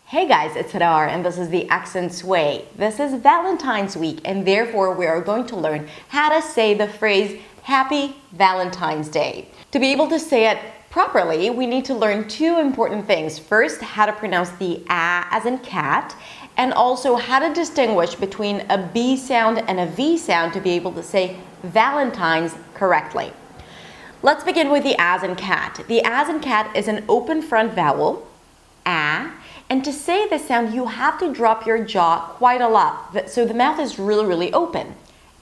Hey guys, it's Hadar and this is the Accents Way. This is Valentine's week and therefore we are going to learn how to say the phrase Happy Valentine's Day. To be able to say it properly, we need to learn two important things. First, how to pronounce the A as in cat, and also how to distinguish between a B sound and a V sound to be able to say Valentine's correctly. Let's begin with the as in cat. The as in cat is an open front vowel, A. And to say this sound, you have to drop your jaw quite a lot. So the mouth is really open.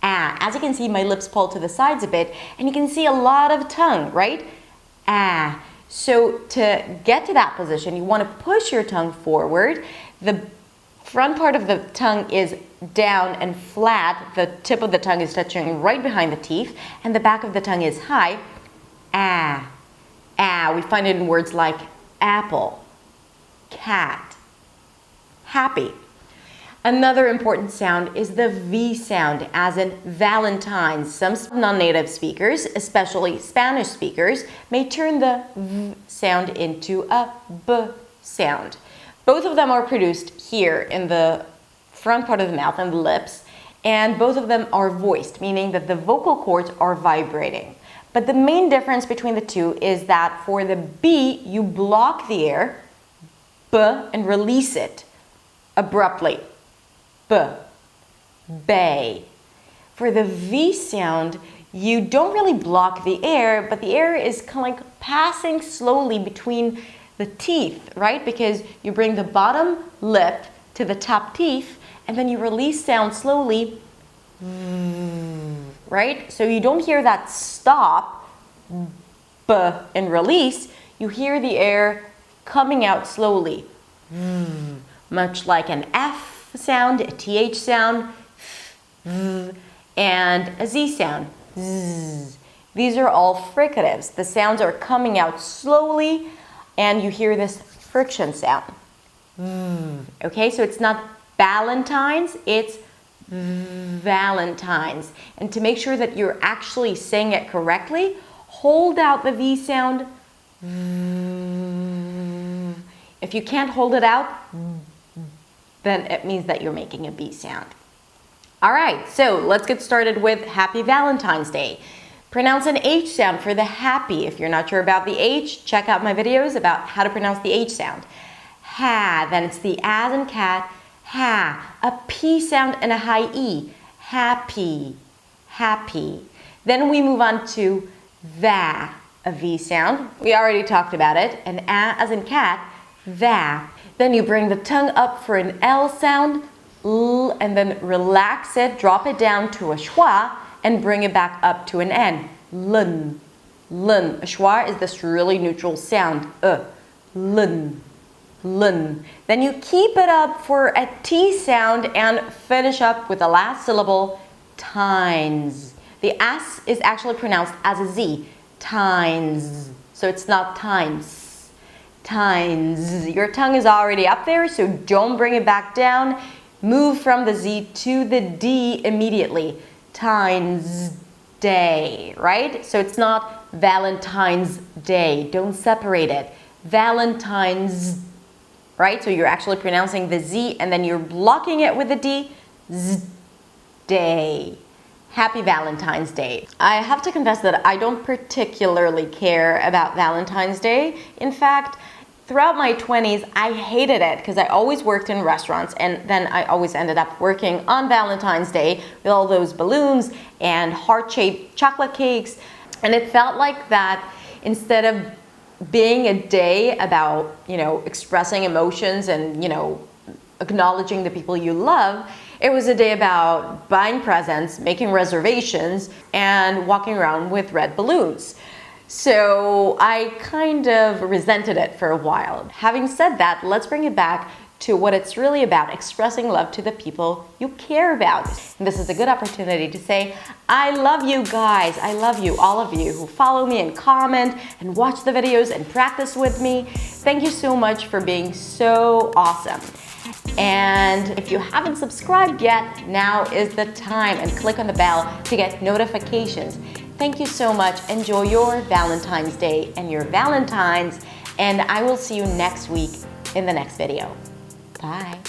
Ah. As you can see, my lips pull to the sides a bit, and you can see a lot of tongue, right? Ah. So to get to that position, you want to push your tongue forward. The front part of the tongue is down and flat. The tip of the tongue is touching right behind the teeth, and the back of the tongue is high. Ah. Ah. We find it in words like apple, cat, happy. Another important sound is the V sound, as in Valentine's. Some non-native speakers, especially Spanish speakers, may turn the V sound into a B sound. Both of them are produced here in the front part of the mouth and the lips, and both of them are voiced, meaning that the vocal cords are vibrating. But the main difference between the two is that for the B, you block the air, B, and release it abruptly. B, bay. For the V sound, you don't really block the air, but the air is kind of like passing slowly between the teeth, right? Because you bring the bottom lip to the top teeth, and then you release sound slowly, right? So you don't hear that stop, B, and release. You hear the air coming out slowly, much like an F sound, a TH sound, and a Z sound. These are all fricatives. The sounds are coming out slowly, and you hear this friction sound. Okay, so it's not Valentine's, it's Valentine's. And to make sure that you're actually saying it correctly, hold out the V sound. If you can't hold it out, then it means that you're making a B sound. All right, so let's get started with Happy Valentine's Day. Pronounce an H sound for the happy. If you're not sure about the H, check out my videos about how to pronounce the H sound. Ha, then it's the as in cat, ha. A P sound and a high E, happy, happy. Then we move on to va, a V sound. We already talked about it. An A as in cat, va. Then you bring the tongue up for an L sound, L, and then relax it, drop it down to a schwa, and bring it back up to an N, lun, lun. A schwa is this really neutral sound, lun, lun. Then you keep it up for a T sound and finish up with the last syllable, tines. The S is actually pronounced as a Z, tines. So it's not times. Tines. Your tongue is already up there, so don't bring it back down. Move from the Z to the D immediately. Tines day, right? So it's not Valentine's Day. Don't separate it. Valentine's, right? So you're actually pronouncing the Z and then you're blocking it with the D. Z day. Happy Valentine's Day. I have to confess that I don't particularly care about Valentine's Day. In fact, throughout my 20s, I hated it because I always worked in restaurants and then I always ended up working on Valentine's Day with all those balloons and heart-shaped chocolate cakes. And it felt like that instead of being a day about, expressing emotions and, acknowledging the people you love, it was a day about buying presents, making reservations, and walking around with red balloons. So I kind of resented it for a while. Having said that, let's bring it back to what it's really about, expressing love to the people you care about. And this is a good opportunity to say, I love you guys. I love you, all of you who follow me and comment and watch the videos and practice with me. Thank you so much for being so awesome. And if you haven't subscribed yet, now is the time, and click on the bell to get notifications. Thank you so much. Enjoy your Valentine's Day and your Valentines, and I will see you next week in the next video. Bye.